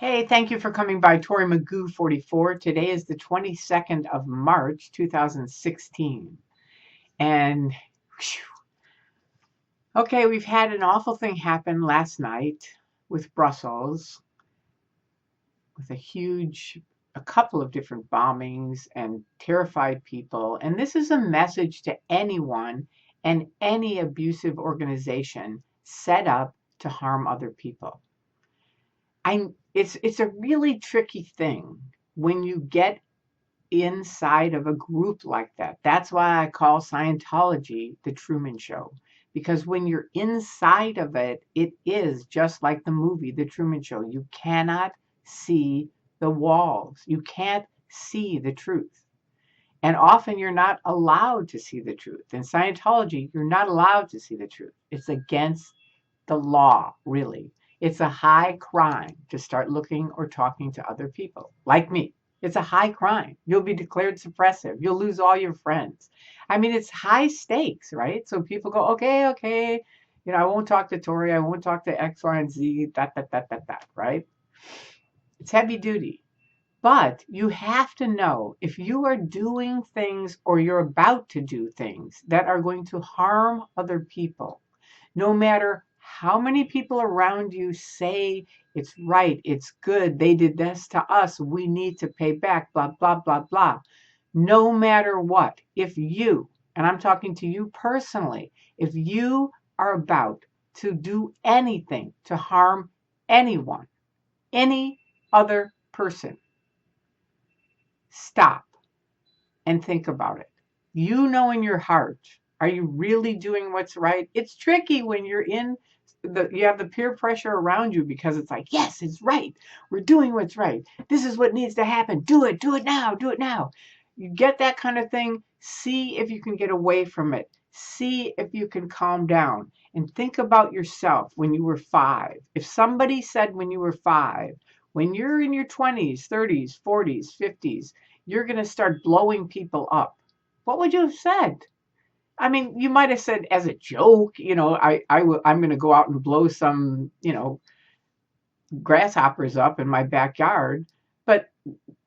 Hey, thank you for coming by. Tory Magoo 44. Today is the 22nd of March, 2016. And whew, okay, we've had an awful thing happen last night with Brussels, with a couple of different bombings and terrified people. And this is a message to anyone and any abusive organization set up to harm other people. It's a really tricky thing when you get inside of a group like that. That's why I call Scientology the Truman Show. Because when you're inside of it, it is just like the movie, The Truman Show. You cannot see the walls. You can't see the truth. And often you're not allowed to see the truth. In Scientology, you're not allowed to see the truth. It's against the law, really. It's a high crime to start looking or talking to other people, like me. It's a high crime. You'll be declared suppressive. You'll lose all your friends. I mean, it's high stakes, right? So people go, okay. I won't talk to Tory. I won't talk to X, Y, and Z, that, right? It's heavy duty. But you have to know if you are doing things or you're about to do things that are going to harm other people, no matter how many people around you say it's right, it's good, they did this to us, we need to pay back, blah, blah, blah, blah. No matter what, if you, and I'm talking to you personally, if you are about to do anything to harm anyone, any other person, stop and think about it. You know in your heart, are you really doing what's right? It's tricky when you have the peer pressure around you because it's like, yes, it's right. We're doing what's right. This is what needs to happen. Do it now, do it now. You get that kind of thing. See if you can get away from it. See if you can calm down and think about yourself when you were 5. If somebody said when you were 5, when you're in your 20s, 30s, 40s, 50s, you're going to start blowing people up, what would you have said? I mean, you might have said as a joke, I'm going to go out and blow some, grasshoppers up in my backyard. But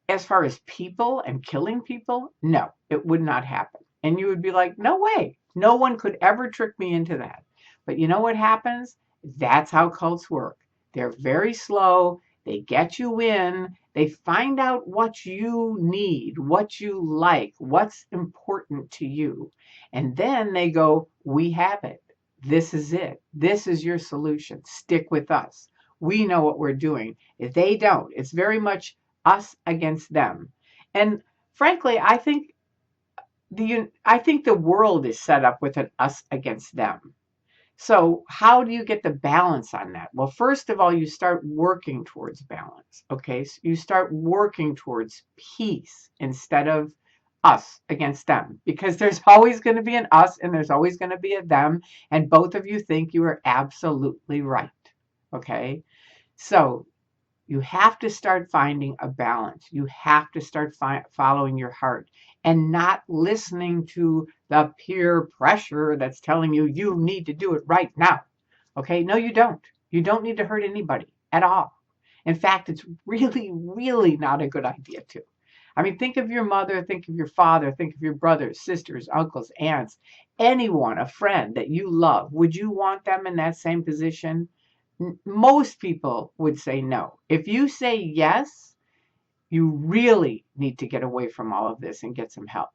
as far as people and killing people, no, it would not happen. And you would be like, no way. No one could ever trick me into that. But you know what happens? That's how cults work. They're very slow. They get you in. They find out what you need, what you like, what's important to you. And then they go, we have it. This is it. This is your solution. Stick with us. We know what we're doing. If they don't, it's very much us against them. And frankly, I think the world is set up with an us against them. So how do you get the balance on that? Well, first of all, you start working towards balance. Okay. So you start working towards peace instead of us against them, because there's always going to be an us and there's always going to be a them. And both of you think you are absolutely right. Okay. So you have to start finding a balance. You have to start following your heart and not listening to the peer pressure that's telling you you need to do it right now. Okay? No, you don't. You don't need to hurt anybody at all. In fact, it's really, really not a good idea to. I mean, think of your mother, think of your father, think of your brothers, sisters, uncles, aunts, anyone, a friend that you love. Would you want them in that same position? Most people would say no. If you say yes, you really need to get away from all of this and get some help.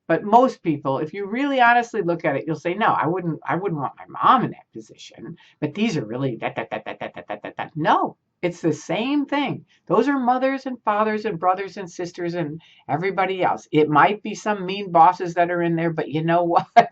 But most people, if you really honestly look at it, you'll say, no, I wouldn't want my mom in that position. But these are really that. No, it's the same thing. Those are mothers and fathers and brothers and sisters and everybody else. It might be some mean bosses that are in there, but you know what?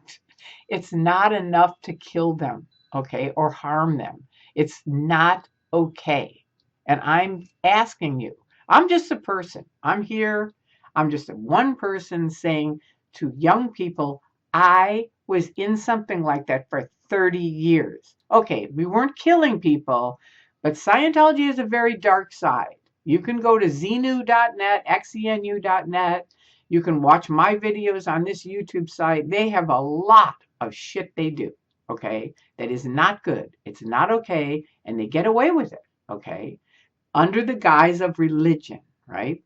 It's not enough to kill them, okay, or harm them. It's not okay. And I'm asking you, I'm just a person. I'm here. I'm just one person saying to young people, I was in something like that for 30 years. Okay, we weren't killing people, but Scientology is a very dark side. You can go to xenu.net, xenu.net. You can watch my videos on this YouTube site. They have a lot of shit they do, okay, that is not good. It's not okay, and they get away with it, okay? under the guise of religion, right?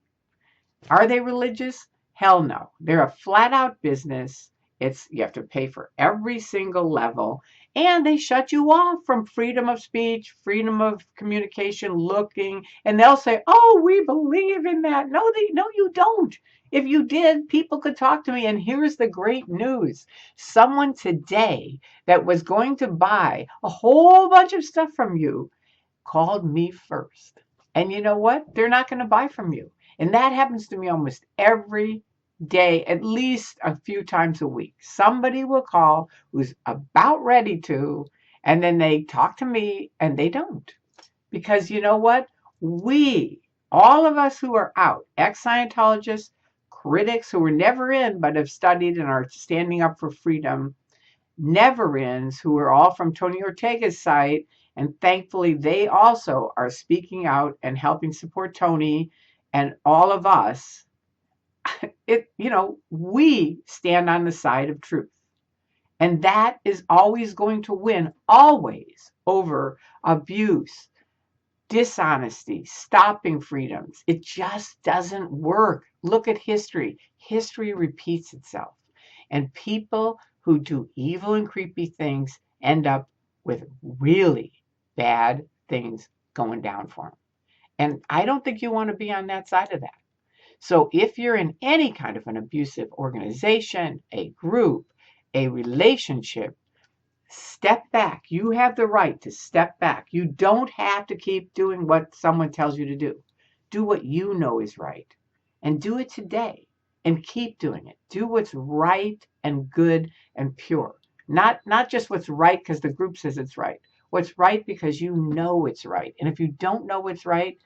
Are they religious? Hell no. They're a flat out business. It's you have to pay for every single level, and they shut you off from freedom of speech, freedom of communication, looking, and they'll say, "Oh, we believe in that." No, you don't. If you did, people could talk to me. And here's the great news: someone today that was going to buy a whole bunch of stuff from you called me first. And you know what? They're not going to buy from you. And that happens to me almost every day, at least a few times a week. Somebody will call who's about ready to, and then they talk to me and they don't. Because you know what? All of us who are out, ex Scientologists, critics who were never in but have studied and are standing up for freedom, never-ins who are all from Tony Ortega's site, and thankfully they also are speaking out and helping support Tony and all of us. We stand on the side of truth. And that is always going to win, always, over abuse, dishonesty, stopping freedoms. It just doesn't work. Look at history. History repeats itself. And people who do evil and creepy things end up with really bad things going down for them. And I don't think you want to be on that side of that. So if you're in any kind of an abusive organization, a group, a relationship, step back. You have the right to step back. You don't have to keep doing what someone tells you to do. Do what you know is right, and do it today, and keep doing it. Do what's right and good and pure. Not just what's right because the group says it's right. What's right because you know it's right. And if you don't know what's right,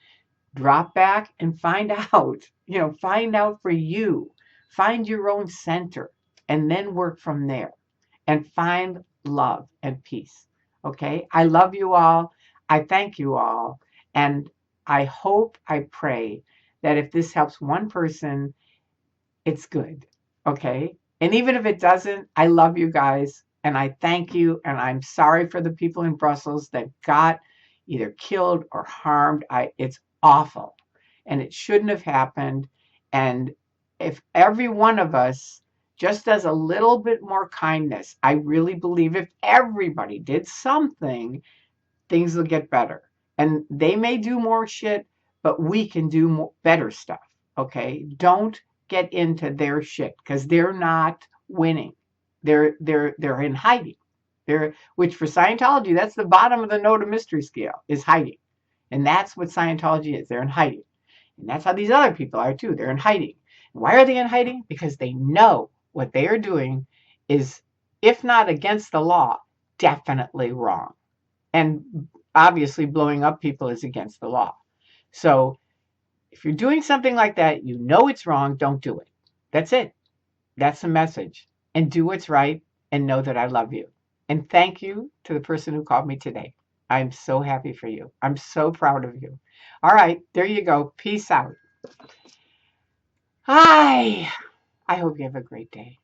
drop back and find out. Find out for you. Find your own center and then work from there and find love and peace. Okay? I love you all. I thank you all. And I hope, I pray that if this helps one person, it's good. Okay? And even if it doesn't, I love you guys and I thank you. And I'm sorry for the people in Brussels that got either killed or harmed. It's awful and it shouldn't have happened. And if every one of us just does a little bit more kindness, I really believe if everybody did something, things will get better. And they may do more shit, but we can do better stuff. Okay? Don't get into their shit because they're not winning. They're in hiding. Which for Scientology, that's the bottom of the no to mystery scale, is hiding. And that's what Scientology is. They're in hiding. And that's how these other people are too. They're in hiding. Why are they in hiding? Because they know what they are doing is, if not against the law, definitely wrong. And obviously blowing up people is against the law. So if you're doing something like that, you know it's wrong, don't do it. That's it. That's the message. And do what's right and know that I love you. And thank you to the person who called me today. I'm so happy for you. I'm so proud of you. All right, there you go. Peace out. Hi. I hope you have a great day.